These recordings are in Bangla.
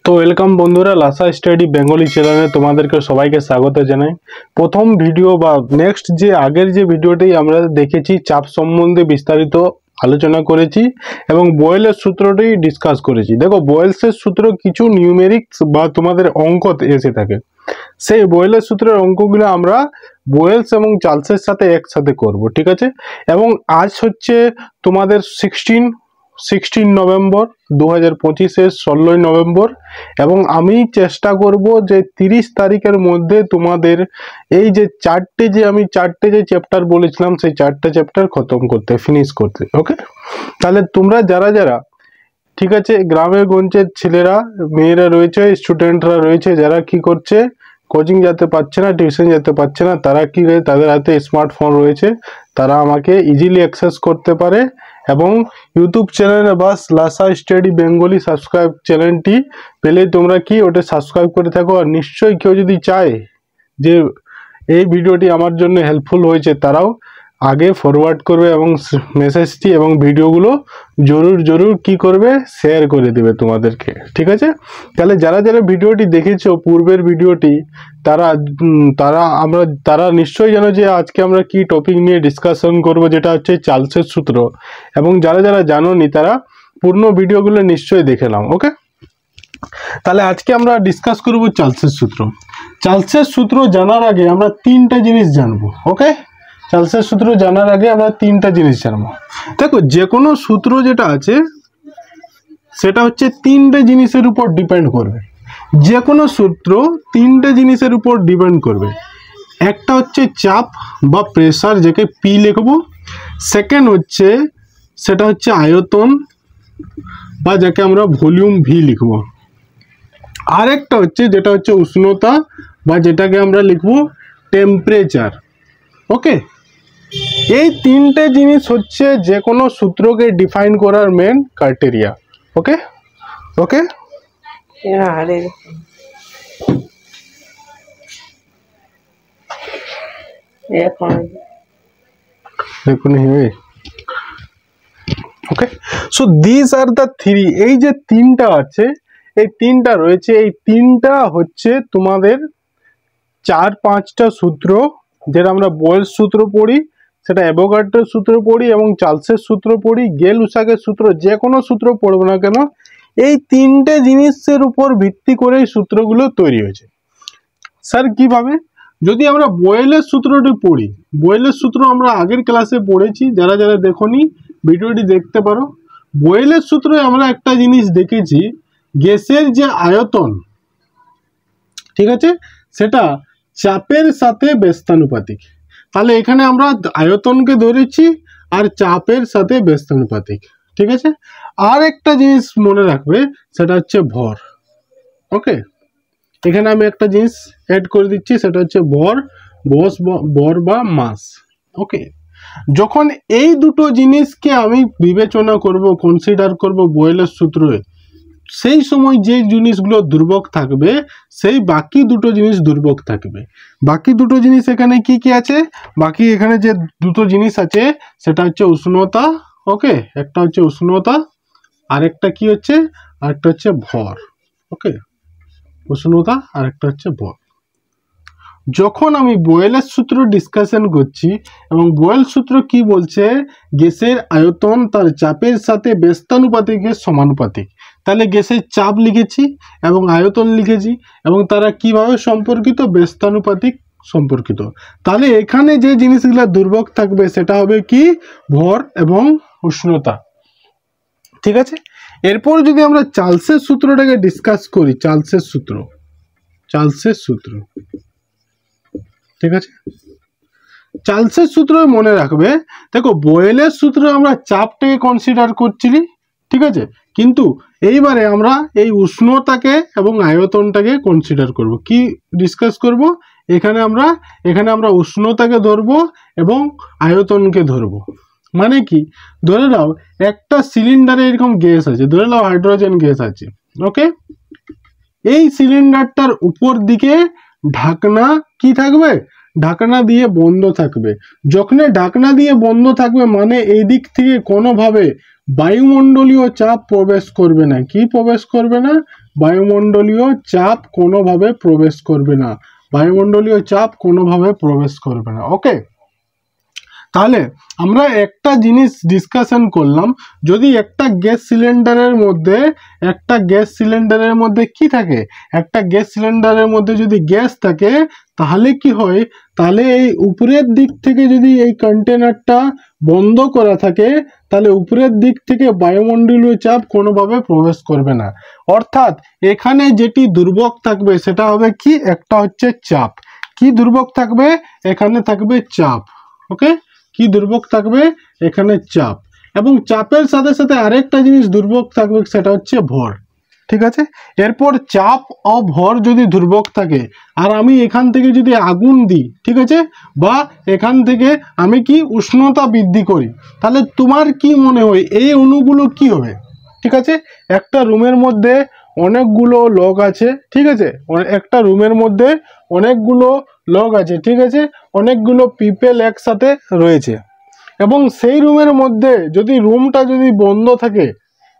তো ওয়েলকাম বন্ধুরা, লাসা স্টাডি বেঙ্গলি চ্যানেলে তোমাদেরকে সবাইকে স্বাগত জানাই। প্রথম ভিডিও বা নেক্সট যে আগের যে ভিডিওটি আমরা দেখেছি চাপ সম্বন্ধে বিস্তারিত আলোচনা করেছি এবং বয়েলের সূত্রটি ডিসকাস করেছি। দেখো, বয়েলসের সূত্র কিছু নিউমেরিক্স বা তোমাদের অঙ্ক এসে থাকে, সেই বয়েলের সূত্রের অঙ্কগুলো আমরা বয়েলস এবং চার্লসের সাথে একসাথে করব, ঠিক আছে। এবং আজ হচ্ছে তোমাদের 16 নভেম্বর 2025-এর 16 নভেম্বর, এবং আমি চেষ্টা করব যে 30 তারিখের মধ্যে তোমাদের এই যে চারটে যে চ্যাপ্টার বলেছিলাম সেই চারটে চ্যাপ্টার খতম করতে, ফিনিশ করতে। ওকে, তাহলে তোমরা যারা যারা, ঠিক আছে, গ্রামের গঞ্জের ছেলেরা মেয়েরা রয়েছে, স্টুডেন্টরা রয়েছে, যারা কি করছে, কোচিং যেতে পারছে না, টিউশন যেতে পারছে না, তারা কি তাদের হাতে স্মার্টফোন রয়েছে, তারা আমাকে ইজিলি অ্যাক্সেস করতে পারে এবং ইউটিউব চ্যানেলে বাস লাসা স্টাডি বেঙ্গলি সাবস্ক্রাইব চ্যানেলটি পেলে তোমরা কি ওটা সাবস্ক্রাইব করে থাকো। আর নিশ্চয়ই কেউ যদি চায় যে এই ভিডিওটি আমার জন্য হেল্পফুল হয়েছে, তারাও আগে ফরওয়ার্ড করবে এবং মেসেজটি এবং ভিডিওগুলো জরুর কি করবে, শেয়ার করে দেবে তোমাদেরকে, ঠিক আছে। তাহলে যারা যারা ভিডিওটি দেখেছো পূর্বের ভিডিওটি, তারা নিশ্চয়ই জানো যে আজকে আমরা কি টপিক নিয়ে ডিসকাশন করব, যেটা হচ্ছে চার্লসের সূত্র। এবং যারা যারা জানোনি তারা পূর্ণ ভিডিওগুলো নিশ্চয়ই দেখে নাও। ওকে, তাহলে আজকে আমরা ডিসকাস করব চার্লসের সূত্র। চার্লসের সূত্র জানার আগে আমরা তিনটা জিনিস জানবো। ওকে, চার্লসের সূত্র জানার আগে আমরা তিনটা জিনিস জানবো। দেখো, যে কোনো সূত্র যেটা আছে সেটা হচ্ছে তিনটে জিনিসের উপর ডিপেন্ড করবে। যে কোনো সূত্র তিনটে জিনিসের উপর ডিপেন্ড করবে। একটা হচ্ছে চাপ বা প্রেসার, যাকে পি লিখবো। সেকেন্ড হচ্ছে সেটা হচ্ছে আয়তন বা যাকে আমরা ভলিউম ভি লিখবো। আর একটা হচ্ছে যেটা হচ্ছে উষ্ণতা বা যেটাকে আমরা লিখবো টেম্পারেচার। ওকে, এই তিনটে জিনিস হচ্ছে যে কোনো সূত্রকে ডিফাইন করার main criteria. Okay okay okay, so this are the three. এই যে তিনটা আছে, এই তিনটা রয়েছে, এই তিনটা হচ্ছে তোমাদের 4-5টা সূত্র, যেটা আমরা বয়েলস সূত্র পড়ি, সেটা অ্যাভোগাড্রোর সূত্র পড়ি এবং চার্লসের সূত্র পড়ি, গেল-উসাকের সূত্র, যে কোনো সূত্র পড়বো না কেন, এই তিনটে জিনিসের উপর ভিত্তি করে এই সূত্রগুলো তৈরি হয়েছে। স্যার কিভাবে? যদি আমরা বয়েলের সূত্রটি পড়ি, বয়েলের সূত্র আমরা আগের ক্লাসে পড়েছি, যারা যারা দেখোনি ভিডিওটি দেখতে পারো। বয়েলের সূত্রে আমরা একটা জিনিস দেখেছি, গ্যাসের যে আয়তন, ঠিক আছে, সেটা চাপের সাথে ব্যস্তানুপাতিক। তাহলে এখানে আমরা আয়তনকে ধরেছি আর চাপের সাথে ব্যস্তানুপাতিক, ঠিক আছে। আর একটা জিনিস মনে রাখবে, সেটা হচ্ছে ভর। ওকে, এখানে আমি একটা জিনিস অ্যাড করে দিচ্ছি, সেটা হচ্ছে ভর বা মাস। ওকে, যখন এই দুটো জিনিসকে আমি বিবেচনা করব, কনসিডার করব বয়েলের সূত্রে, সেই সময় যে জিনিসগুলো দুর্বক থাকবে, সেই বাকি দুটো জিনিস দুর্বক থাকবে। বাকি দুটো জিনিস এখানে কি কি আছে? বাকি এখানে যে দুটো জিনিস আছে সেটা হচ্ছে উষ্ণতা। ওকে, একটা হচ্ছে উষ্ণতা, আরেকটা কি হচ্ছে, আরেকটা হচ্ছে ভর। ওকে, উষ্ণতা আর একটা হচ্ছে ভর। যখন আমি বয়েলের সূত্র ডিসকাশন করছি এবং বয়েল সূত্র কি বলছে, গ্যাসের আয়তন তার চাপের সাথে ব্যস্তানুপাতিকের সমানুপাতিক। তাহলে গ্যাসের চাপ লিখেছি এবং আয়তন লিখেছি এবং তারা কিভাবে সম্পর্কিত, ব্যস্তানুপাতিক সম্পর্কিত। তাহলে এখানে যে জিনিসগুলো দুর্বক থাকবে সেটা হবে কি, ভর এবং উষ্ণতা, ঠিক আছে। এরপর যদি আমরা চার্লসের সূত্রটাকে ডিসকাস করি, চার্লসের সূত্র, ঠিক আছে। চার্লসের সূত্র মনে রাখবে, দেখো বয়েলের সূত্রে আমরা চাপটাকে কনসিডার করছিলি, ঠিক আছে, কিন্তু এইবারে আমরা এই উষ্ণতাকে এবং আয়তনটাকে কনসিডার করব। কি ডিসকাস করব? এখানে আমরা উষ্ণতাকে ধরবো এবং আয়তনকে ধরবো। মানে কি, ধরে নাও একটা সিলিন্ডারে এরকম গ্যাস আছে, ধরে নাও হাইড্রোজেন গ্যাস আছে। ওকে, এই সিলিন্ডারটার উপর দিকে ঢাকনা কি থাকবে, ঢাকনা দিয়ে বন্ধ থাকবে। যখন ঢাকনা দিয়ে বন্ধ থাকবে মানে এই দিক থেকে কোনোভাবে বায়ুমণ্ডলীয় চাপ প্রবেশ করবে না। কি প্রবেশ করবে না? বায়ুমণ্ডলীয় চাপ কোনোভাবে প্রবেশ করবে না। বায়ুমণ্ডলীয় চাপ কোনোভাবে প্রবেশ করবে না। ওকে, তাহলে আমরা একটা জিনিস ডিসকাশন করলাম, যদি একটা গ্যাস সিলিন্ডারের মধ্যে কি থাকে, একটা গ্যাস সিলিন্ডারের মধ্যে যদি গ্যাস থাকে তাহলে কি হয়, তাহলে এই উপরের দিক থেকে যদি এই কন্টেনারটা বন্ধ করা থাকে তাহলে উপরের দিক থেকে বায়ুমণ্ডলীয় চাপ কোনোভাবে প্রবেশ করবে না। অর্থাৎ এখানে যেটি দুর্বক থাকবে সেটা হবে কি, একটা হচ্ছে চাপ। কি দুর্বক থাকবে? এখানে থাকবে চাপ। ওকে, কি দুর্বক থাকবে? এখানে চাপ। এবং চাপের সাথে সাথে আরেকটা জিনিস দুর্বক থাকবে, সেটা হচ্ছে ভর। ঠিক আছে, এরপর চাপ ও ভর যদি দুর্বক থাকে আর আমি এখান থেকে যদি আগুন দিই, ঠিক আছে, বা এখান থেকে আমি কি উষ্ণতা বৃদ্ধি করি, তাহলে তোমার কি মনে হয় এই অণুগুলো কি হবে? ঠিক আছে, একটা রুমের মধ্যে অনেকগুলো লোক আছে, ঠিক আছে, একটা রুমের মধ্যে অনেকগুলো লোক আছে, ঠিক আছে, অনেকগুলো পিপল একসাথে রয়েছে, এবং সেই রুমের মধ্যে যদি রুমটা যদি বন্ধ থাকে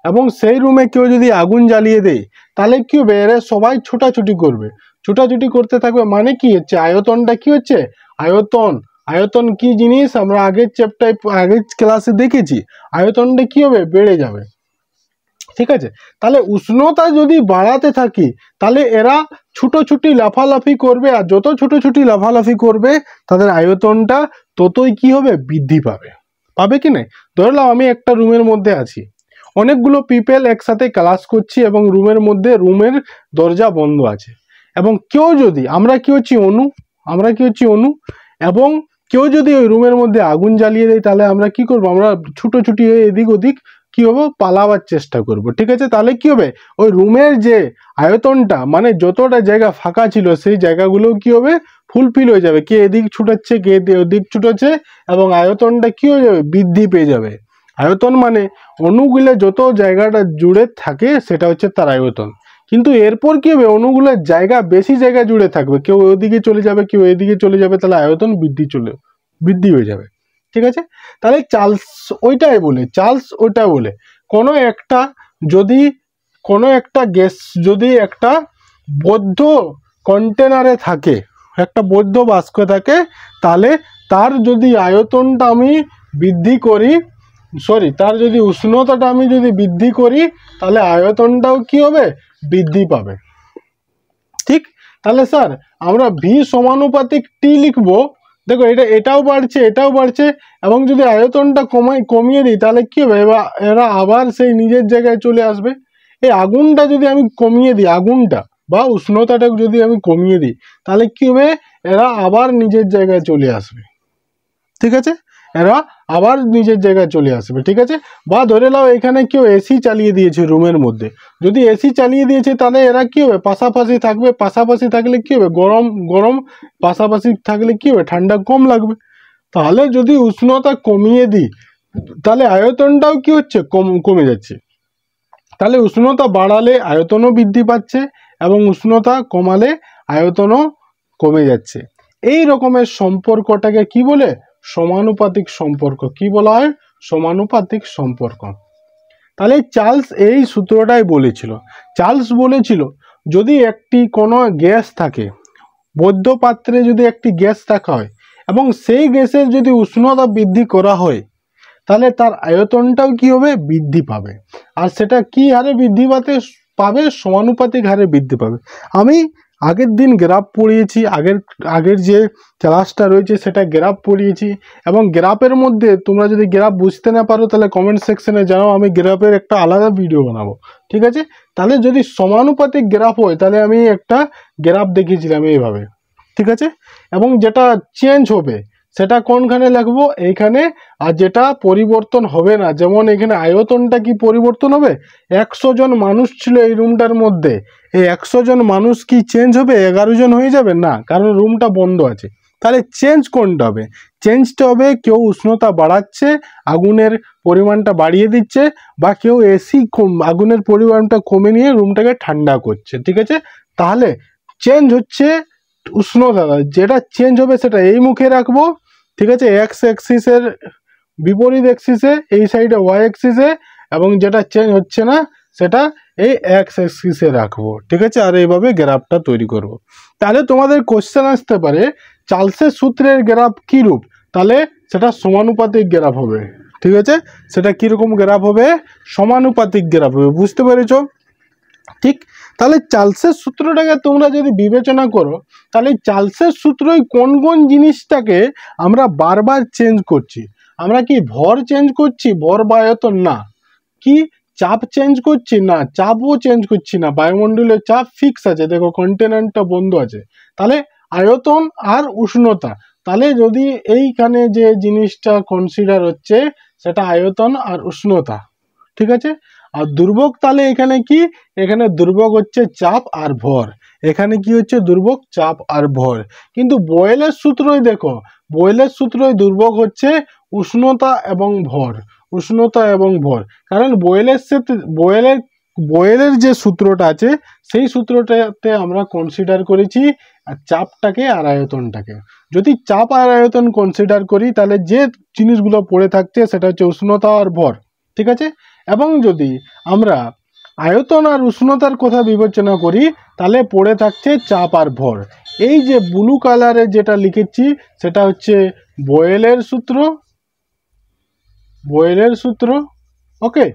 এবং সেই রুমে কেউ যদি আগুন জ্বালিয়ে দেয়, তাহলে কি হবে? এরা সবাই ছোটাছুটি করবে, ছোটাছুটি করতে থাকবে। মানে কি হচ্ছে? আয়তনটা কি হচ্ছে? আয়তন কি জিনিস আমরা আগের ক্লাসে দেখেছি। আয়তনটা কি হবে? বেড়ে যাবে। ঠিক আছে, তাহলে উষ্ণতা যদি বাড়াতে থাকি তাহলে এরা ছুটোছুটি লাফালাফি করবে, আর যত ছুটোছুটি লাফালাফি করবে তাদের আয়তনটা ততই কি হবে? বৃদ্ধি পাবে। পাবে কি না? ধরলাম আমি একটা রুমের মধ্যে আছি, অনেকগুলো পিপল একসাথে ক্লাস করছি এবং রুমের দরজা বন্ধ আছে, এবং কেউ যদি, আমরা কি হচ্ছি? অণু, এবং কেউ যদি ওই রুমের মধ্যে আগুন জ্বালিয়ে দেয় তাহলে আমরা কি করব? আমরা ছুটোছুটি হয়ে এদিক ওদিক কি হবো? পালাবার চেষ্টা করব। ঠিক আছে, তাহলে কি হবে? ওই রুমের যে আয়তনটা, মানে যতটা জায়গা ফাঁকা ছিল সেই জায়গাগুলো কি হবে? ফুলফিল হয়ে যাবে। কে এদিক ছুটাচ্ছে, কে ওদিক ছুটাচ্ছে, এবং আয়তনটা কি হয়ে যাবে? বৃদ্ধি পেয়ে যাবে। আয়তন মানে অণুগুলো যত জায়গাটা জুড়ে থাকে সেটা হচ্ছে তার আয়তন। কিন্তু এরপর কি হবে? অণুগুলোর জায়গা, বেশি জায়গা জুড়ে থাকবে, কেউ ওইদিকে চলে যাবে, কেউ এদিকে চলে যাবে, তাহলে আয়তন বৃদ্ধি হয়ে যাবে। ঠিক আছে, তাহলে চার্লস ওইটা বলে কোনো একটা গ্যাস যদি একটা বদ্ধ কন্টেনারে থাকে, একটা বদ্ধ বাষ্প থাকে, তাহলে তার যদি আয়তনটা আমি বৃদ্ধি করি, তার যদি উষ্ণতাটা আমি যদি বৃদ্ধি করি, তাহলে আয়তনটাও কি হবে? বৃদ্ধি পাবে। ঠিক, তাহলে স্যার আমরা ভি সমানুপাতিক টি লিখবো। দেখো এটাও বাড়ছে, এবং যদি আয়তনটা কমিয়ে দিই তাহলে কি হবে? এরা আবার সেই নিজের জায়গায় চলে আসবে। এই আগুনটা যদি আমি কমিয়ে দিই, আগুনটা বা উষ্ণতাটা যদি আমি কমিয়ে দিই, তাহলে কি হবে? এরা আবার নিজের জায়গায় চলে আসবে। ঠিক আছে, এরা আবার নিজের জায়গায় চলে আসবে। ঠিক আছে, বা ধরে নাও এখানে কেউ এসি চালিয়ে দিয়েছে রুমের মধ্যে, যদি এসি চালিয়ে দিয়েছে তাহলে এরা কি হবে? পাশাপাশি থাকবে, পাশাপাশি থাকলে কি হবে? গরম, পাশাপাশি থাকলে কি হবে? ঠান্ডা কম লাগবে। তাহলে যদি উষ্ণতা কমিয়ে দিই তাহলে আয়তনটাও কি হচ্ছে? কমে যাচ্ছে। তাহলে উষ্ণতা বাড়ালে আয়তনও বৃদ্ধি পাচ্ছে এবং উষ্ণতা কমালে আয়তনও কমে যাচ্ছে। এই রকমের সম্পর্কটাকে কি বলে? সমানুপাতিক সম্পর্ক। কি বলা হয়? সমানুপাতিক সম্পর্ক। তাহলে চার্লস এই সূত্রটাই বলেছিল। চার্লস বলেছিল যদি কোনো গ্যাস থাকে, বদ্ধ পাত্রে যদি একটি গ্যাস রাখা হয় এবং সেই গ্যাসের যদি উষ্ণতা বৃদ্ধি করা হয় তাহলে তার আয়তনটাও কি হবে? বৃদ্ধি পাবে। আর সেটা কি হারে বৃদ্ধি পাবে? সমানুপাতিক হারে বৃদ্ধি পাবে। আমি আগের দিন গ্রাফ পড়িয়েছি, আগের যে ক্লাসটা রয়েছে সেটা গ্রাফ পড়িয়েছি, এবং গ্রাফের মধ্যে তোমরা যদি গ্রাফ বুঝতে না পারো তাহলে কমেন্ট সেকশনে জানাও, আমি গ্রাফের একটা আলাদা ভিডিও বানাবো। ঠিক আছে, তাহলে যদি সমানুপাতিক গ্রাফ হয় তাহলে আমি একটা গ্রাফ দেখিয়েছিলাম এইভাবে। ঠিক আছে, এবং যেটা চেঞ্জ হবে সেটা কোনখানে লিখবো? এইখানে। আর যেটা পরিবর্তন হবে না, যেমন এখানে আয়তনটা কি পরিবর্তন হবে? 100 জন মানুষ ছিল এই রুমটার মধ্যে, এই 100 জন মানুষ কি চেঞ্জ হবে? 11 জন হয়ে যাবে না, কারণ রুমটা বন্ধ আছে। তাহলে চেঞ্জ কোনটা হবে? চেঞ্জটা হবে কেউ উষ্ণতা বাড়াচ্ছে, আগুনের পরিমাণটা বাড়িয়ে দিচ্ছে, বা কেউ আগুনের পরিমাণটা কমে নিয়ে রুমটাকে ঠান্ডা করছে। ঠিক আছে, তাহলে চেঞ্জ হচ্ছে উষ্ণতা। যেটা চেঞ্জ হবে সেটা এই মুখে রাখবো। ঠিক আছে, এক্স অ্যাক্সিসের বিপরীত অ্যাক্সিসে, এই সাইডে ওয়াই অ্যাক্সিসে, এবং যেটা চেঞ্জ হচ্ছে না সেটা এই এক্স অ্যাক্সিসে রাখবো, ঠিক আছে। আর এইভাবে গ্রাফটা তৈরি করব। তাহলে তোমাদের কোশ্চেন আসতে পারে চার্লসের সূত্রের গ্রাফ কী রূপ, তাহলে সেটা সমানুপাতিক গ্রাফ হবে, ঠিক আছে। সেটা কীরকম গ্রাফ হবে, সমানুপাতিক গ্রাফ হবে, বুঝতে পেরেছ? ঠিক, তাহলে চার্লসের সূত্রটাকে তোমরা যদি বিবেচনা করো, তাহলে চার্লসের সূত্রই কোন কোন জিনিসটাকে আমরা বারবার চেঞ্জ করছি। আমরা কি ভর চেঞ্জ করছি, ভর বা আয়তন? না। কি চাপ চেঞ্জ করছি? না, চাপও চেঞ্জ করছি না, বায়ুমণ্ডলের চাপ ফিক্স আছে, দেখো কন্টেনারটা বন্ধ আছে। তাহলে আয়তন আর উষ্ণতা, তাহলে যদি এইখানে যে জিনিসটা কনসিডার হচ্ছে সেটা আয়তন আর উষ্ণতা, ঠিক আছে। আর দুর্ভোগ, তাহলে এখানে কি, এখানে দুর্ভোগ হচ্ছে চাপ আর ভর, এখানে কি হচ্ছে দুর্ভোগ চাপ আর ভর। কিন্তু বয়েলের সূত্রই দেখো, বয়েলের সূত্রই দুর্ভোগ হচ্ছে উষ্ণতা এবং ভর, উষ্ণতা এবং ভর। কারণ বয়েলের সাথে বয়েলের যে সূত্রটা আছে সেই সূত্রটাতে আমরা কনসিডার করেছি চাপটাকে আর আয়তনটাকে। যদি চাপ আর আয়তন কনসিডার করি তাহলে যে জিনিসগুলো পড়ে থাকছে সেটা হচ্ছে উষ্ণতা আর ভর, ঠিক আছে। এবং যদি আমরা আয়তন আর উষ্ণতার কথা বিবেচনা করি তাহলে পড়ে থাকছে চাপ আর ভর। এই যে ব্লু কালারে যেটা লিখেছি সেটা হচ্ছে বয়েলের সূত্র, বয়েলের সূত্র, ওকে।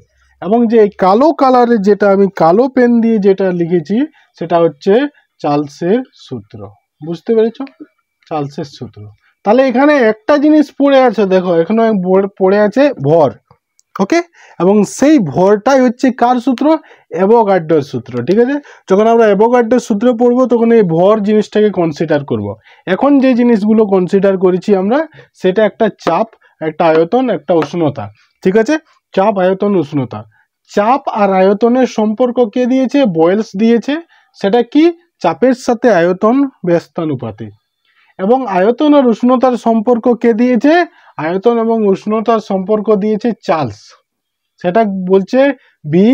এবং যে কালো কালারে যেটা আমি কালো পেন দিয়ে যেটা লিখেছি সেটা হচ্ছে চার্লসের সূত্র, বুঝতে পেরেছো? চার্লসের সূত্র। তাহলে এখানে একটা জিনিস পড়ে আছে, দেখো এখানে পড়ে আছে ভর, ওকে। এবং সেই ভরটাই হচ্ছে কার সূত্র, অ্যাভোগাড্রোর সূত্র, ঠিক আছে। যখন আমরা অ্যাভোগাড্রোর সূত্র পড়বো তখন এই ভর জিনিসটাকে কনসিডার করব। এখন যে জিনিসগুলো কনসিডার করেছি আমরা সেটা একটা চাপ, একটা আয়তন, একটা উষ্ণতা, ঠিক আছে। চাপ, আয়তন, উষ্ণতা। চাপ আর আয়তনের সম্পর্ক কে দিয়েছে, বয়েলস দিয়েছে। সেটা কি, চাপের সাথে আয়তন ব্যস্তানুপাতিক। এবং আয়তন আর উষ্ণতার সম্পর্ক কে দিয়েছে, আয়তন এবং উষ্ণতার সম্পর্ক দিয়েছে চার্লস। সেটা বলছে বি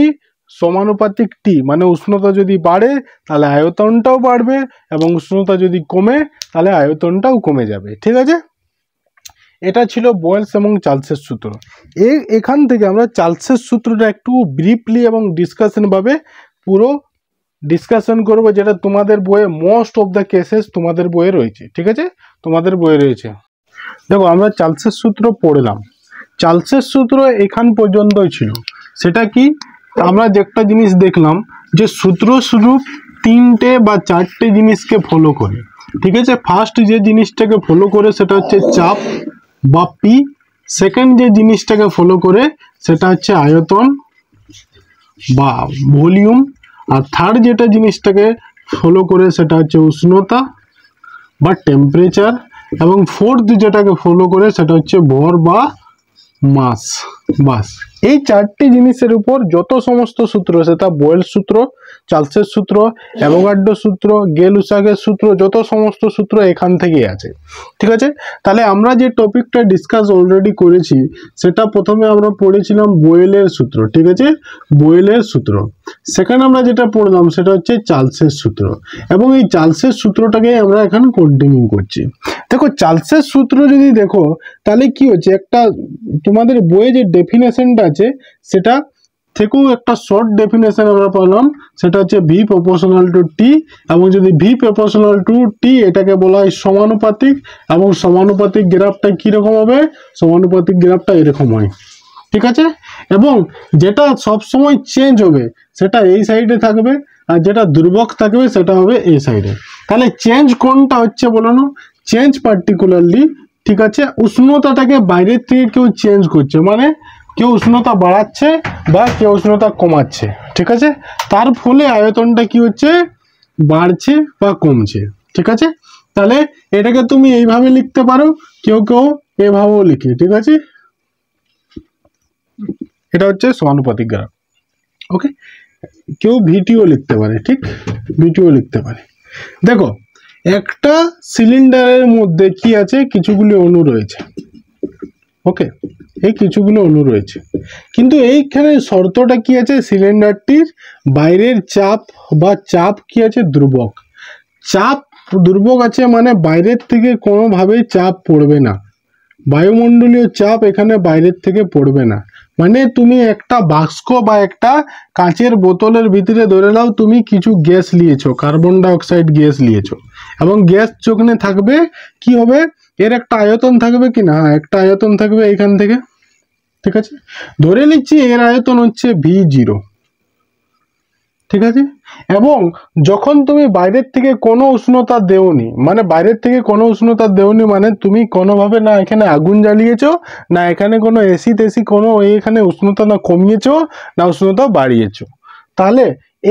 সমানুপাতিক টি, মানে উষ্ণতা যদি বাড়ে তাহলে আয়তনটাও বাড়বে এবং উষ্ণতা যদি কমে তাহলে আয়তনটাও কমে যাবে, ঠিক আছে। এটা ছিল বয়েলস এবং চার্লসের সূত্র। এখান থেকে আমরা চার্লসের সূত্রটা একটু ব্রিফলি এবং ডিসকাশন ভাবে পুরো ডিসকাশন করব, যেটা তোমাদের বইয়ে মোস্ট অফ দ্য কেসেস তোমাদের বইয়ে রয়েছে, ঠিক আছে, তোমাদের বইয়ে রয়েছে। দেখো আমরা চার্লসের সূত্র পড়লাম, চার্লসের সূত্র এখান পর্যন্তই ছিল। সেটা কি, আমরা যে একটা জিনিস দেখলাম যে সূত্র শুধু তিনটে বা চারটে জিনিসকে ফলো করে, ঠিক আছে। ফার্স্ট যে জিনিসটাকে ফলো করে সেটা হচ্ছে চাপ বা পি, সেকেন্ড যে জিনিসটাকে ফলো করে সেটা হচ্ছে আয়তন বা ভলিউম, আর থার্ড যেটা জিনিসটাকে ফলো করে সেটা হচ্ছে উষ্ণতা বা টেম্পারেচার, এবং ফোর্থ যেটাকে ফলো করে সেটা হচ্ছে ভর বা মাস। বাস এই চারটি জিনিসের উপর যত সমস্ত সূত্র, সেটা বয়েল সূত্র, চার্লসের সূত্র, অ্যাভোগাড্রো সূত্র, গেল-লুসাকের সূত্র, যত সমস্ত সূত্র এখান থেকেই আছে, ঠিক আছে। তাহলে আমরা যে টপিকটা ডিসকাস অলরেডি করেছি সেটা প্রথমে আমরা পড়েছিলাম বয়েলের সূত্র, ঠিক আছে, বয়েলের সূত্র। সেকেন্ড আমরা যেটা পড়লাম সেটা হচ্ছে চার্লসের সূত্র, এবং এই চার্লসের সূত্রটাকে আমরা এখন কন্টিনিউ করছি। দেখো চার্লসের সূত্র যদি দেখো তাহলে কি হচ্ছে, একটা তোমাদের বইয়ে যে ডেফিনেশনটা আছে সেটা থেকেও একটা শর্ট ডেফিনেশন আমরা পেলাম, সেটা হচ্ছে ভি প্রপোর্শনাল টু টি। এবং যদি ভি প্রপোর্শনাল টু টি এটাকে বলা হয় সমানুপাতিক, এবং সমানুপাতিক গ্রাফটা কিরকম হবে, সমানুপাতিক গ্রাফটা এরকম হয়, ঠিক আছে। এবং যেটা সব সময় চেঞ্জ হবে সেটা এই সাইডে থাকবে, আর যেটা দুর্ভোগ থাকবে সেটা হবে এই সাইডে। তাহলে চেঞ্জ কোনটা হচ্ছে বলো না, চেঞ্জ পার্টিকুলারলি, ঠিক আছে, উষ্ণতাটাকে বাইরের থেকে কেউ চেঞ্জ করছে, মানে কেউ উষ্ণতা বাড়াচ্ছে বা কেউ উষ্ণতা কমাচ্ছে, ঠিক আছে। তার ফলে আয়তনটা কি হচ্ছে, বাড়ছে বা কমছে, ঠিক আছে। তাহলে এটাকে তুমি এইভাবে লিখতে পারো, কেউ কেউ এভাবেও লিখে, ঠিক আছে। এটা হচ্ছে সমানুপাতিক গ্রাফ, ওকে। কেউ ভিটিও লিখতে পারে, ঠিক, ভিটিও লিখতে পারে। দেখো একটা সিলিন্ডারের মধ্যে কি আছে, কিছুগুলি অণু রয়েছে, ওকে, এই কিছুগুলো অণু রয়েছে, কিন্তু এইখানে শর্তটা কি আছে, সিলিন্ডারটির বাইরের চাপ বা চাপ কি আছে, ধ্রুবক। চাপ ধ্রুবক আছে মানে বাইরের থেকে কোনোভাবেই চাপ পড়বে না, বায়ুমণ্ডলীয় চাপ এখানে বাইরের থেকে পড়বে না, মানে তুমি একটা বাক্স বা একটা কাঁচের বোতলের ভিতরে ধরে নাও তুমি কিছু গ্যাস নিয়েছো, কার্বন ডাই অক্সাইড গ্যাস নিয়েছো, এবং গ্যাস যখন থাকবে কি হবে, এর একটা আয়তন থাকবে কি না, একটা আয়তন থাকবে এখান থেকে, ঠিক আছে। ধরে নিচ্ছি এর আয়তন হচ্ছে V0, ঠিক আছে। এবং যখন তুমি বাইরের থেকে কোনো উষ্ণতা দেওনি, মানে বাইরের থেকে কোনো উষ্ণতা দেওনি মানে তুমি কোনোভাবে না এখানে আগুন জ্বালিয়েছো, না এখানে কোনো এসি তেসি কোনো এখানে উষ্ণতা না কমিয়েছো, না উষ্ণতা বাড়িয়েছো, তাহলে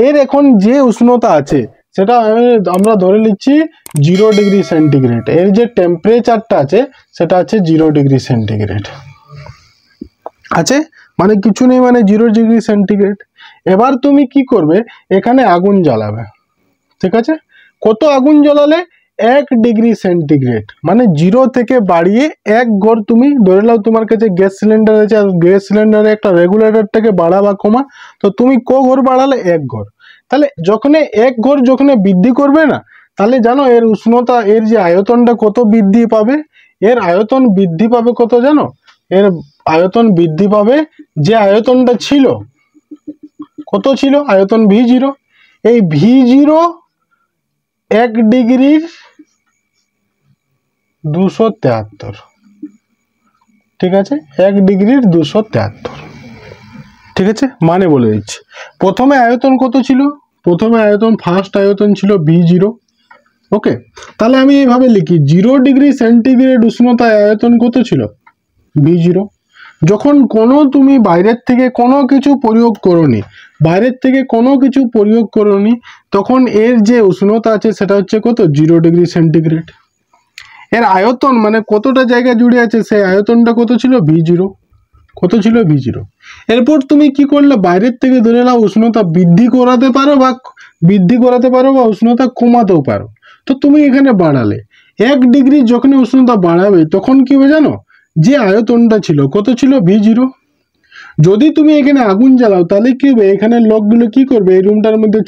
এর এখন যে উষ্ণতা আছে সেটা আমরা ধরে নিচ্ছি 0°C। এর যে টেম্পারেচারটা আছে সেটা আছে 0°C আছে, মানে কিছু নেই, মানে 0°C। এবার তুমি কি করবে, এখানে আগুন জ্বালাবে, ঠিক আছে। কত আগুন জ্বালালে, 1°C, মানে 0 থেকে বাড়িয়ে 1 ঘর তুমি ধরে নাও, তোমার কাছে গ্যাস সিলিন্ডার আছে, আর গ্যাস সিলিন্ডারে একটা রেগুলেটরটাকে বাড়া বা কমা, তো তুমি ক ঘর বাড়ালে, 1 ঘর। তাহলে যখন 1 ঘর যখন বৃদ্ধি করবে না, তাহলে জানো এর উষ্ণতা, এর যে আয়তনটা কত বৃদ্ধি পাবে, এর আয়তন বৃদ্ধি পাবে কত জানো, এর আয়তন বৃদ্ধি পাবে, যে আয়তনটা ছিল, কত ছিল আয়তন V0, এই V0 1°273, ঠিক আছে, 1°273, ঠিক আছে। মানে বলে দিচ্ছি, প্রথমে আয়তন কত ছিল, প্রথমে আয়তন ফার্স্ট আয়তন ছিল V0, ওকে। তাহলে আমি এইভাবে লিখি, 0°C উষ্ণতায় আয়তন কত ছিল, V0। যখন কোনো তুমি বাইরের থেকে কোনো কিছু প্রয়োগ করোনি, বাইরের থেকে কোনো কিছু প্রয়োগ করোনি, তখন এর যে উষ্ণতা আছে সেটা হচ্ছে কত, 0°C। এর আয়তন মানে কতটা জায়গা জুড়ে আছে, সেই আয়তনটা কত ছিল, V0, কত ছিল, V0। এরপর তুমি কি করলে, বাইরের থেকে ধরে নাও উষ্ণতা বৃদ্ধি করাতে পারো বা উষ্ণতা কমাতেও পারো, তো তুমি এখানে বাড়ালে 1° যখন উষ্ণতা বাড়াবে তখন কি হবে জানো, যে আয়তনটা ছিল কত ছিল, V0। যদি তুমি এখানে আগুন জ্বালাও তাহলে কি হবে, এখানে লোকগুলো কি করবে, এই রুমটার মধ্যে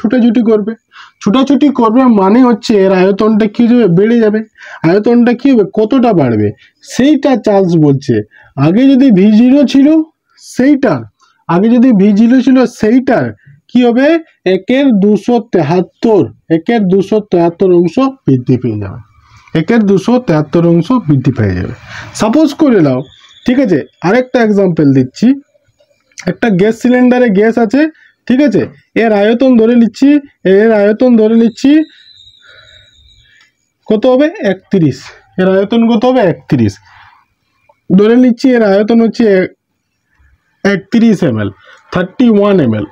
ছুটাছুটি করবে, মানে হচ্ছে এর আয়তনটা কি হবে, বেড়ে যাবে। আয়তনটা কি হবে, কতটা বাড়বে, সেইটা চার্লস বলছে। আগে যদি V0 ছিল সেইটার, কি হবে, 1/273 অংশ বৃদ্ধি পেয়ে যাবে, 1/273 অংশ বৃদ্ধি পেয়ে যাবে। সাপোজ করে নাও, ঠিক আছে, আরেকটা এক্সাম্পল দিচ্ছি, একটা গ্যাস সিলিন্ডারে গ্যাস আছে, ঠিক আছে, এর আয়তন ধরে নিচ্ছি কত হবে, 31, এর আয়তন কত হবে, 31 ধরে নিচ্ছি, এর আয়তন হচ্ছে 31 ml, 31 ml,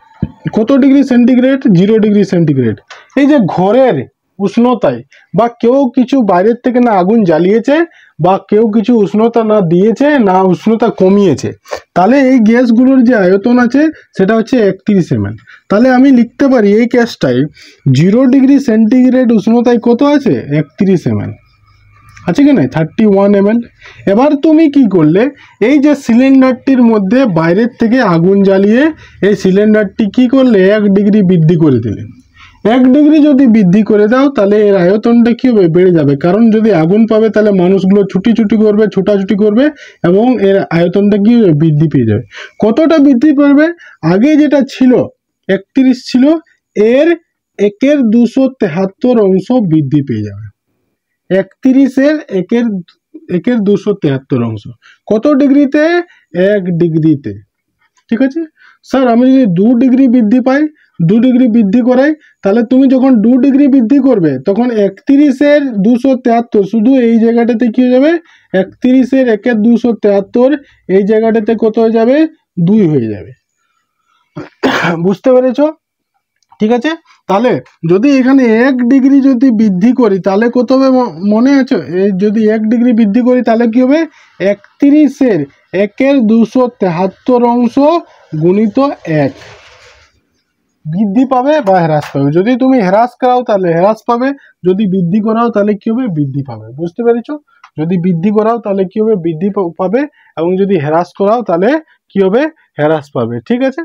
কত ডিগ্রি সেন্টিগ্রেড, 0°C। এই যে ঘরের উষ্ণতায় বা কেউ কিছু বাইরের থেকে না আগুন জ্বালিয়েছে, বা কেউ কিছু উষ্ণতা না দিয়েছে, না উষ্ণতা কমিয়েছে, তাহলে এই গ্যাসগুলোর যে আয়তন আছে সেটা হচ্ছে 31 ml। তাহলে আমি লিখতে পারি এই গ্যাসটাই 0°C উষ্ণতায় কত আছে, 31 ml আছে কি না, 31 ml। এবার তুমি কি করলে, এই যে সিলিন্ডারটির মধ্যে বাইরের থেকে আগুন জ্বালিয়ে এই সিলিন্ডারটি কি করলে, 1° বৃদ্ধি করে দিলে। 1° যদি বৃদ্ধি করে দাও তাহলে এর আয়তনটা কি হবে, বেড়ে যাবে, কারণ যদি আগুন পাবে তাহলে মানুষগুলো ছুটাছুটি করবে, এবং এর আয়তনটা কি হবে, বৃদ্ধি পেয়ে যাবে। কতটা বৃদ্ধি পাবে, আগে যেটা ছিল 31 ছিল, এর 1/273 অংশ বৃদ্ধি পেয়ে যাবে। 31-এর 1/273 অংশ কত ডিগ্রিতে, 1°তে, ঠিক আছে। স্যার আমি যদি 2° বৃদ্ধি পাই, 2° বৃদ্ধি করাই, তাহলে তুমি যখন 2° বৃদ্ধি করবে তখন 31-এর 273 শুধু এই জায়গাটাতে কি হয়ে যাবে, 31-এর 1/273 এই জায়গাটাতে কত হয়ে যাবে, 2 হয়ে যাবে। বুঝতে পেরেছো, ঠিক আছে। তাহলে যদি এখানে 1° যদি বৃদ্ধি করি তাহলে কত হবে, মনে আছে, যদি 1° বৃদ্ধি করি তাহলে কি হবে, 31-এর 1/273 অংশ গুণিত 1 বৃদ্ধি পাবে বা হ্রাস পাবে। যদি তুমি হ্রাস করাও তাহলে হ্রাস পাবে, যদি বৃদ্ধি করাও তাহলে কি হবে, বৃদ্ধি পাবে। বুঝতে পেরেছো, যদি বৃদ্ধি করাও তাহলে কি হবে, বৃদ্ধি পাবে, এবং যদি হ্রাস করাও তাহলে কি হবে, হ্রাস পাবে, ঠিক আছে।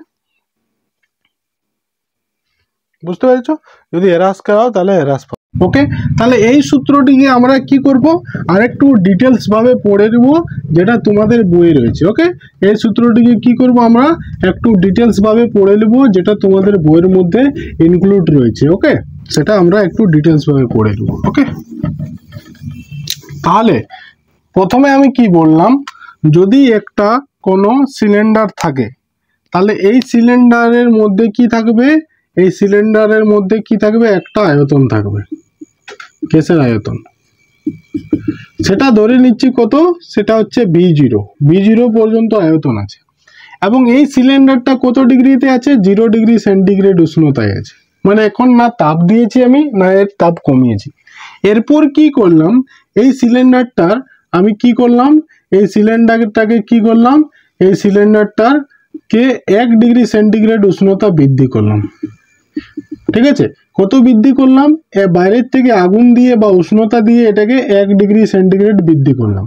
বুঝতে পেরেছো, যদি হ্রাস করাও তাহলে হ্রাস পাবে। ওকে, তাহলে এই সূত্রটিকে আমরা কি করব, আরেকটু ডিটেলস ভাবে পড়ে নেব, যেটা তোমাদের বইয়ে রয়েছে। ওকে, এই সূত্রটিকে কি করব, আমরা একটু ডিটেলস ভাবে পড়ে নেব, যেটা তোমাদের বইয়ের মধ্যে ইনক্লুড রয়েছে। ওকে, সেটা আমরা একটু ডিটেলস ভাবে পড়ে নেব। ওকে, তাহলে প্রথমে আমি কি বললাম, যদি একটা কোনো সিলিন্ডার থাকে, তাহলে এই সিলিন্ডারের মধ্যে কি থাকবে, এই সিলিন্ডারের মধ্যে কি থাকবে, একটা আয়তন থাকবে। কেসের আয়তন, সেটা ধরে নিচ্ছি কত, সেটা হচ্ছে V0, V0 পর্যন্ত আয়তন আছে, এবং এই সিলিন্ডারটা কত ডিগ্রিতে আছে, 0 ডিগ্রি সেন্টিগ্রেড উষ্ণতায় আছে। মানে এখন না তাপ দিয়েছি আমি, না এর তাপ কমিয়েছি। এরপর কি করলাম, এই সিলিন্ডারটার আমি কি করলাম, এই সিলিন্ডারটাকে কি করলাম, এই সিলিন্ডারটার কে 1 ডিগ্রি সেন্টিগ্রেড উষ্ণতা বৃদ্ধি করলাম। ঠিক আছে, কত বৃদ্ধি করলাম, বাইরের থেকে আগুন দিয়ে বা উষ্ণতা দিয়ে এটাকে 1 ডিগ্রি সেন্টিগ্রেড বৃদ্ধি করলাম।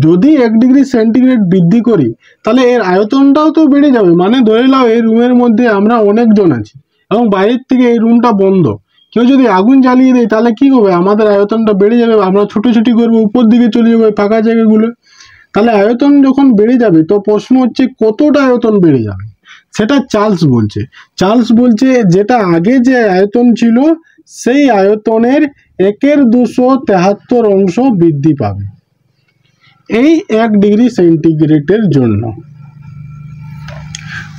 যদি 1 ডিগ্রি সেন্টিগ্রেড বৃদ্ধি করি, তাহলে এর আয়তনটাও তো বেড়ে যাবে। মানে ধরে নাও এই রুমের মধ্যে আমরা অনেকজন আছি, এবং বাইরের থেকে এই রুমটা বন্ধ, কেউ যদি আগুন জ্বালিয়ে দেয়, তাহলে কি হবে, আমাদের আয়তনটা বেড়ে যাবে, আমরা ছুটোছুটি করবো, উপর দিকে চলে যাবে ফাঁকা জায়গাগুলো। তাহলে আয়তন যখন বেড়ে যাবে, তো প্রশ্ন হচ্ছে কতটা আয়তন বেড়ে যাবে, সেটা চার্লস বলছে। চার্লস বলছে যেটা আগে যে আয়তন ছিল, সেই আয়তনের 1/273 অংশ বৃদ্ধি পাবে এই 1 ডিগ্রি সেন্টিগ্রেডের জন্য।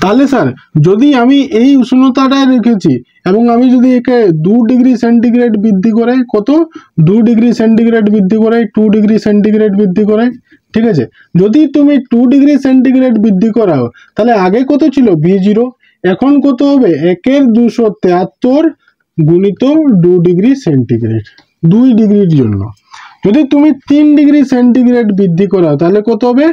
তাহলে স্যার, যদি আমি এই উষ্ণতাটা রেখেছি, এবং আমি যদি একে 2 ডিগ্রি সেন্টিগ্রেড বৃদ্ধি করাই, কত, 2 ডিগ্রি সেন্টিগ্রেড বৃদ্ধি করাই, 2 ডিগ্রি সেন্টিগ্রেড বৃদ্ধি করাই, ঠিক আছে, যদি তুমি 2 ডিগ্রি সেন্টিগ্রেড বৃদ্ধি করাও, তাহলে আগে কত ছিল, V0, এখন কত হবে, 1/273 গুণিত 2 ডিগ্রি সেন্টিগ্রেড, 2 ডিগ্রির জন্য। যদি তুমি 3 ডিগ্রি সেন্টিগ্রেড বৃদ্ধি করাও, তাহলে কত হবে,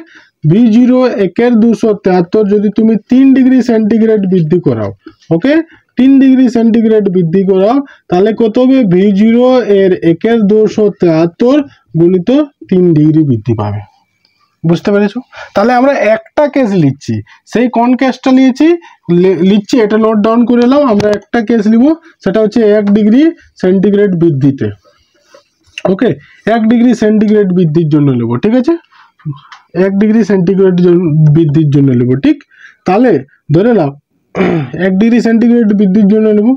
V0 1/273 যদি তুমি 3 ডিগ্রি সেন্টিগ্রেড বৃদ্ধি করাও, ওকে, 3 ডিগ্রি সেন্টিগ্রেড বৃদ্ধি করাও, তাহলে কত হবে, V0 এর 1/273 গুণিত 3 ডিগ্রি বৃদ্ধি পাবে। বুঝতে পেরেছো? তাহলে আমরা একটা কেস লিখছি, সেই কোন কেসটা লিখছি এটা নোট ডাউন করে নাও। আমরা একটা কেস লিখব, সেটা হচ্ছে 1 ডিগ্রি সেন্টিগ্রেড বৃদ্ধিতে। ওকে, 1 ডিগ্রি সেন্টিগ্রেড বৃদ্ধির জন্য নেব, ঠিক আছে, 1 ডিগ্রি সেন্টিগ্রেড বৃদ্ধির জন্য নেব, ঠিক। তাহলে ধরে নাও 1 ডিগ্রি সেন্টিগ্রেড বৃদ্ধির জন্য নেব,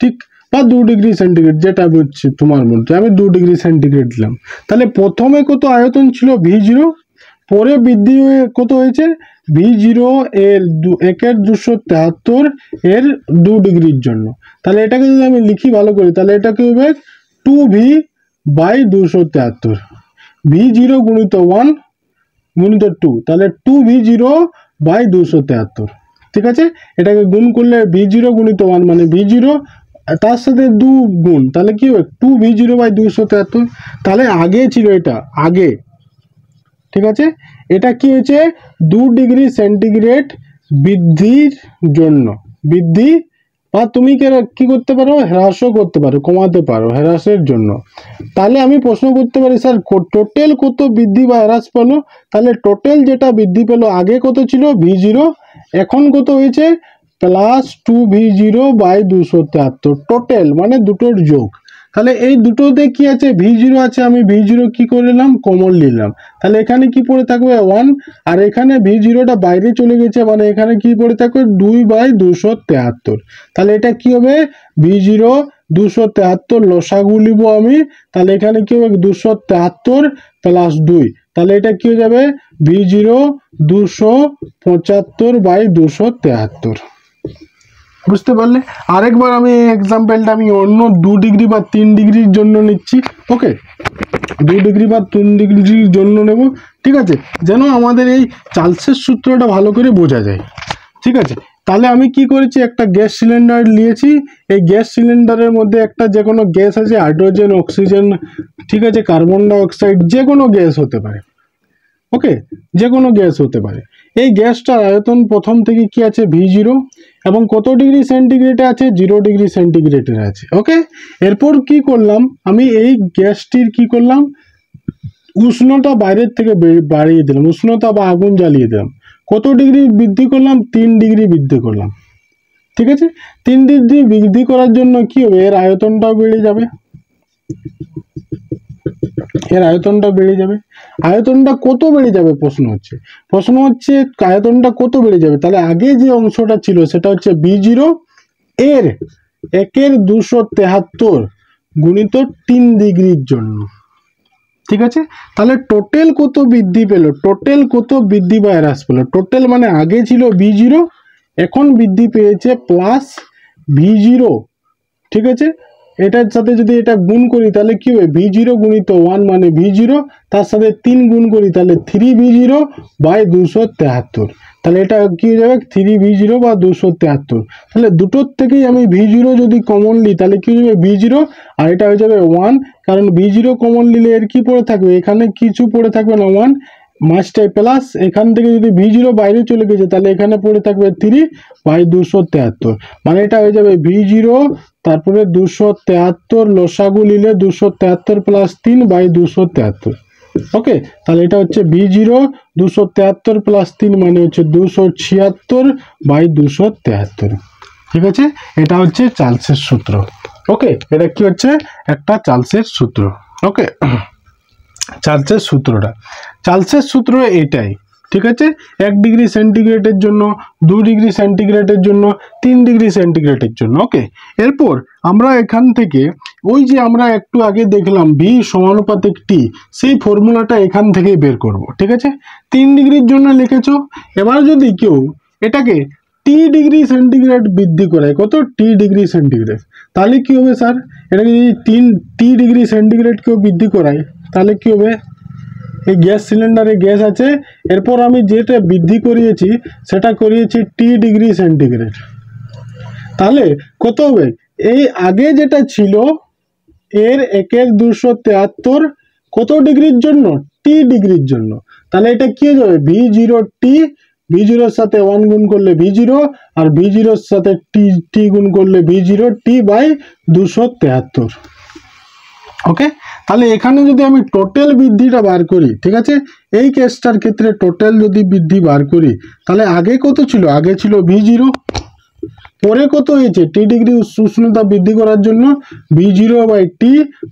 ঠিক, বা 2 ডিগ্রি সেন্টিগ্রেড, যেটা হচ্ছে তোমার মধ্যে, আমি 2 ডিগ্রি সেন্টিগ্রেড দিলাম। তাহলে প্রথমে কত আয়তন ছিল, V0, পরে বৃদ্ধি হয়ে কত হয়েছে, V0 এর 1/273 এর 2 ডিগ্রির জন্য। তাহলে এটাকে যদি আমি লিখি ভালো করে, তাহলে এটা কি হবে, 2V/273, V0 গুণিত 1 গুণিত 2, তাহলে 2V0/273, ঠিক আছে। এটাকে গুণ করলে V0 গুণিত 1 মানে V0, তার সাথে 2 গুণ, তাহলে কি হবে, 2V0/273। তাহলে আগে ছিল এটা, আগে, ঠিক আছে, এটা কি হয়েছে, 2 ডিগ্রি সেন্টিগ্রেড বৃদ্ধির জন্য, বৃদ্ধি, বা তুমি কি করতে পারো, হ্রাসও করতে পারো, কমাতে পারো, হ্রাসের জন্য। তাহলে আমি প্রশ্ন করতে পারি, স্যার টোটাল কত বৃদ্ধি বা হ্রাস পেলো, তাহলে টোটাল যেটা বৃদ্ধি পেলো, আগে কত ছিল, V0, এখন কত হয়েছে, প্লাস 2V0/273, টোটাল মানে দুটোর যোগ। তাহলে এই দুটোতে কি আছে, V0 আছে, আমি V0 কি করলাম, কমন নিলাম, তাহলে এখানে কি পড়ে থাকবে 1, আর এখানে V0টা বাইরে চলে গেছে, মানে এখানে কি পড়ে থাকবে 2/273। তাহলে এটা কি হবে, V0/273 লসাগু নিব আমি, তাহলে এখানে কি হবে, 273 প্লাস 2, তাহলে এটা কি হয়ে যাবে, V0/275/273। বুঝতে পারলে? আরেকবার আমি এই এক্সাম্পলটা আমি অন্য 2 ডিগ্রি বা 3 ডিগ্রির জন্য নিচ্ছি। ওকে, 2 ডিগ্রি বা 3 ডিগ্রির জন্য নেব, ঠিক আছে, যেন আমাদের এই চার্লসের সূত্রটা ভালো করে বোঝা যায়, ঠিক আছে। তাহলে আমি কি করেছি, একটা গ্যাস সিলিন্ডার নিয়েছি, এই গ্যাস সিলিন্ডারের মধ্যে একটা যে কোনো গ্যাস আছে, হাইড্রোজেন, অক্সিজেন, ঠিক আছে, কার্বন ডাইঅক্সাইড, যে কোনো গ্যাস হতে পারে। ওকে, যে কোনো গ্যাস হতে পারে। এই গ্যাসটার আয়তন প্রথম থেকে কি আছে, V0, এবং কত ডিগ্রি সেন্টিগ্রেডে আছে, 0 ডিগ্রি সেন্টিগ্রেডে আছে। ওকে, এরপর কি করলাম, আমি এই গ্যাসটির কি করলাম, উষ্ণতা বাইরের থেকে বাড়িয়ে দিলাম, উষ্ণতা বা আগুন জ্বালিয়ে দিলাম। কত ডিগ্রি বৃদ্ধি করলাম, 3 ডিগ্রি বৃদ্ধি করলাম, ঠিক আছে। 3 ডিগ্রি বৃদ্ধি করার জন্য কি হবে, এর আয়তনটাও বেড়ে যাবে, এর আয়তনটা বেড়ে যাবে। আয়তনটা কত বেড়ে যাবে প্রশ্ন হচ্ছে আয়তনটা কত বেড়ে যাবে। তাহলে আগে যে অংশটা ছিল সেটা হচ্ছে b0 এর 1/273 গুণিত 3 ডিগ্রির জন্য। ঠিক আছে, তাহলে টোটাল কত বৃদ্ধি পেল, টোটাল কত বৃদ্ধি বা হ্রাস পেল। টোটাল মানে আগে ছিল b0, এখন বৃদ্ধি পেয়েছে প্লাস v0। ঠিক আছে, এটার সাথে যদি এটা গুণ করি তাহলে কি হবে, v0 গুণিত 1 মানে v0, তার সাথে 3 গুণ করি তাহলে 3v0 বাই 273। তাহলে এটা কি হয়ে যাবে 3v0 বা 273। তাহলে দুটোর থেকেই আমি v0 যদি কমন নিই তাহলে কি হয়ে যাবে v0, আর এটা হয়ে যাবে 1, কারণ v0 কমন নিলে এর কি পড়ে থাকবে, এখানে কিছু পড়ে থাকবে না 1 মাস্টার প্লাস, এখান থেকে যদি v0 বাইরে চলে গেছে তাহলে এখানে পড়ে থাকবে 3 বাই 273, মানে এটা হয়ে যাবে v0 তারপরে 273 লসাগু নিলে 273 প্লাস 3 বাই 273। ওকে, তাহলে এটা হচ্ছে v0 273 প্লাস 3 মানে হচ্ছে 276 বাই 273। ঠিক আছে, এটা হচ্ছে চার্লসের সূত্র। ওকে, এটা কি হচ্ছে একটা চার্লসের সূত্র। ওকে, চার্লসের সূত্র এটাই। ঠিক আছে, 1 ডিগ্রি সেন্টিগ্রেডের জন্য, 2 ডিগ্রি সেন্টিগ্রেডের জন্য, 3 ডিগ্রি সেন্টিগ্রেডের জন্য। ওকে, এরপর আমরা এখান থেকে ওই যে আমরা একটু আগে দেখলাম v সমানুপাতিক t, সেই ফর্মুলাটা এখান থেকেই বের করব। ঠিক আছে, 3 ডিগ্রির জন্য লিখেছো। এবার যদি কেউ এটাকে t ডিগ্রি সেন্টিগ্রেড বৃদ্ধি করায়, কত t ডিগ্রি সেন্টিগ্রেড, তাহলে কি হবে স্যার, এটাকে যদি t ডিগ্রি সেন্টিগ্রেড কেউ বৃদ্ধি করায় তাহলে কি হবে, এই গ্যাস সিলিন্ডারে গ্যাস আছে, এরপর আমি যেটা বৃদ্ধি করিয়েছি সেটা করিয়েছি t ডিগ্রি সেন্টিগ্রেড, তাহলে কত হবে, এই আগে যেটা ছিল এর 1/273 কত ডিগ্রির জন্য, t ডিগ্রির জন্য। তাহলে এটা কি হয়ে যাবে v0t, v0 এর সাথে 1 গুণ করলে v0, আর v0 এর সাথে t গুণ করলে v0t বাই 273। ওকে, তাহলে এখানে যদি আমি টোটাল বৃদ্ধিটা বার করি, ঠিক আছে, এই কেসটার ক্ষেত্রে টোটাল যদি বৃদ্ধি বার করি তাহলে আগে কত ছিল, আগে ছিল v0, পরে কত হয়েছে t ডিগ্রি উষ্ণতা বৃদ্ধি করার জন্য v0 বাই t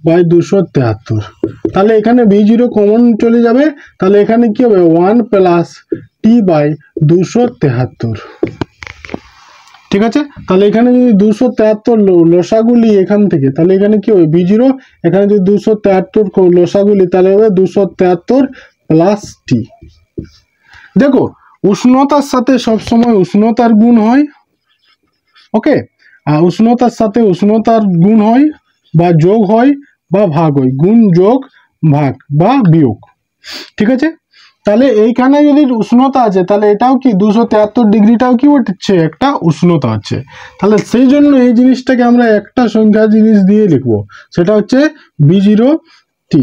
বাই 273। তাহলে এখানে v0 কমন চলে যাবে, তাহলে এখানে কি হবে 1 প্লাস t বাই 273। ঠিক আছে, তাহলে এখানে যদি 273 লসাগুলি এখান থেকে, তাহলে এখানে কি হবে v0, এখানে যদি 273 লসাগুলি তাহলে হবে 273 প্লাস t। দেখো উষ্ণতার সাথে সবসময় উষ্ণতার গুণ হয়। ওকে, আর উষ্ণতার সাথে উষ্ণতার গুণ হয় বা যোগ হয় বা ভাগ হয়, গুণ যোগ ভাগ বা বিয়োগ। ঠিক আছে, তাহলে এইখানে যদি উষ্ণতা আছে তাহলে এটাও কি 273 ডিগ্রিটাও কি হচ্ছে একটা উষ্ণতা আছে। তাহলে সেই জন্য এই জিনিসটাকে আমরা একটা সংখ্যা জিনিস দিয়ে লিখবো, সেটা হচ্ছে v0t,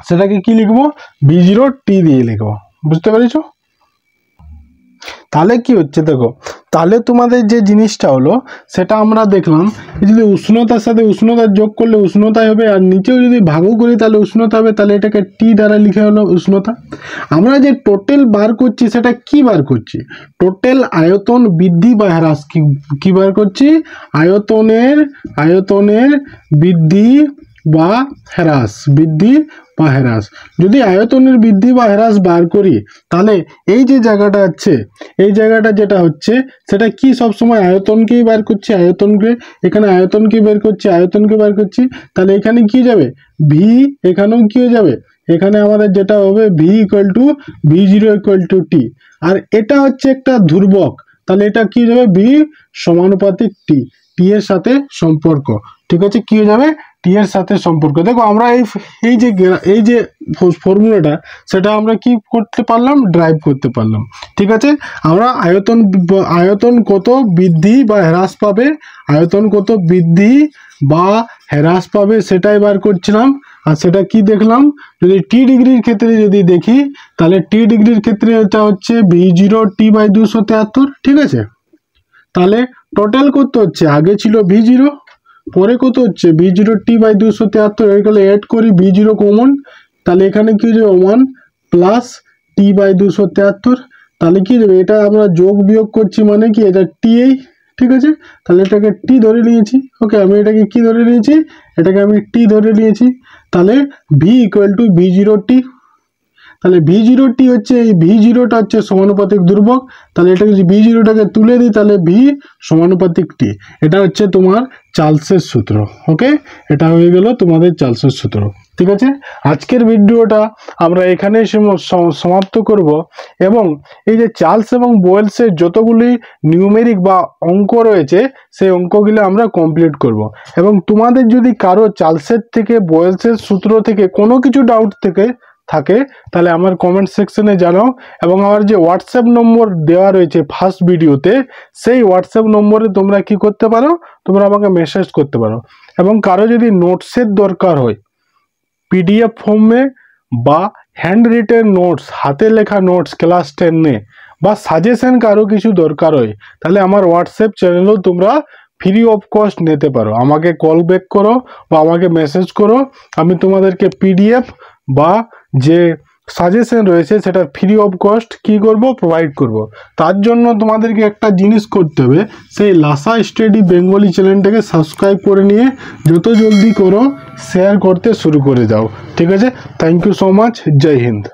সেটাকে কি লিখবো v0t দিয়ে লিখবো। বুঝতে পেরেছো? তাহলে কি হচ্ছে দেখো, তাহলে তোমাদের যে জিনিসটা হলো সেটা আমরা দেখলাম, যদি উষ্ণতার সাথে উষ্ণতার যোগ করলে উষ্ণতাই হবে, আর নিচেও যদি ভাগও করি তাহলে উষ্ণতা হবে, তাহলে এটাকে টি দ্বারা লিখে হলো উষ্ণতা। আমরা যে টোটাল বার করছি সেটা কি বার করছি, টোটাল আয়তন বৃদ্ধি বা হ্রাস কি বার করছি, আয়তনের বৃদ্ধি বা হ্রাস, বৃদ্ধি বা হ্রাস। যদি আয়তনের বৃদ্ধি বা হ্রাস বার করি তাহলে এই যে জায়গাটা আছে, এই জায়গাটা যেটা হচ্ছে সেটা কি সবসময় আয়তনকেই বার করছি, আয়তনকে, এখানে আয়তনকে বের করছি, আয়তনকে বার করছি, তাহলে এখানে কি যাবে ভি, এখানেও কি হয়ে যাবে, এখানে আমাদের যেটা হবে V equal to v0 equal to T, আর এটা হচ্ছে একটা ধ্রুবক, তাহলে এটা কি যাবে ভি সমানুপাতিক টি, টি এর সাথে সম্পর্ক। ঠিক আছে, কি হয়ে যাবে টি এর সাথে সম্পর্ক। দেখো আমরা এই যে ফর্মুলাটা সেটা আমরা কি করতে পারলাম, ড্রাইভ করতে পারলাম। ঠিক আছে, আমরা আয়তন কত বৃদ্ধি বা হ্রাস পাবে, আয়তন কত বৃদ্ধি বা হ্রাস পাবে সেটাই বার করছিলাম। আর সেটা কি দেখলাম, যদি টি ডিগ্রির ক্ষেত্রে যদি দেখি তাহলে টি ডিগ্রির ক্ষেত্রে এটা হচ্ছে v0t বাই 273। ঠিক আছে, তাহলে টোটাল কত হচ্ছে, আগে ছিল v0, পরে কত হচ্ছে v0t বাই 273, এগুলো অ্যাড করি v0 কমন, তাহলে এখানে কি হয়ে যাবে 1 প্লাস t বাই 273, তাহলে কি যাবে, এটা আমরা যোগ বিয়োগ করছি মানে কি এটা টি, ঠিক আছে, তাহলে এটাকে টি ধরে নিয়েছি। ওকে, আমি এটাকে কি ধরে নিয়েছি, এটাকে আমি টি ধরে নিয়েছি। তাহলে V equal two V zero টি। তাহলে ভি জিরো টি হচ্ছে, এই ভি জিরোটা হচ্ছে সমানুপাতিক ধ্রুবক। তাহলে এটাকে যদি ভি জিরোটাকে তুলে দিই তাহলে ভি সমানুপাতিক টি। এটা হচ্ছে তোমার চার্লসের সূত্র। ওকে, এটা হয়ে গেল তোমাদের চার্লসের সূত্র। ঠিক আছে, আজকের ভিডিওটা আমরা এখানেই সমাপ্ত করব। এবং এই যে চার্লস এবং বয়েলসের যতগুলি নিউমেরিক বা অঙ্ক রয়েছে সেই অঙ্কগুলো আমরা কমপ্লিট করব। এবং তোমাদের যদি কারো চার্লসের থেকে বয়েলসের সূত্র থেকে কোনো কিছু ডাউট থাকে তাহলে আমার কমেন্ট সেকশনে জানাও। এবং আমার যে হোয়াটসঅ্যাপ নম্বর দেওয়া রয়েছে ফার্স্ট ভিডিওতে, সেই হোয়াটসঅ্যাপ নম্বরে তোমরা কি করতে পারো, তোমরা আমাকে মেসেজ করতে পারো। এবং কারো যদি নোটসের দরকার হয় পিডিএফ ফর্মে বা হ্যান্ড রিটেন নোটস, হাতে লেখা নোটস ক্লাস 10-এ, বা সাজেশন কারো কিছু দরকার হয়, তাহলে আমার হোয়াটসঅ্যাপ চ্যানেলেও তোমরা ফ্রি অফ কস্ট নিতে পারো। আমাকে কল ব্যাক করো বা আমাকে মেসেজ করো, আমি তোমাদেরকে পিডিএফ বা যে সাজেশন রয়েছে সেটা ফ্রি অফ কস্ট কি করব, প্রোভাইড করব। তার জন্য তোমাদেরকে একটা জিনিস করতে হবে, সেই লাসা স্টাডি বেঙ্গলি চ্যানেলটাকে সাবস্ক্রাইব করে নিয়ে যত জলদি করো শেয়ার করতে শুরু করে দাও। ঠিক আছে, thank you so much, Jai Hind.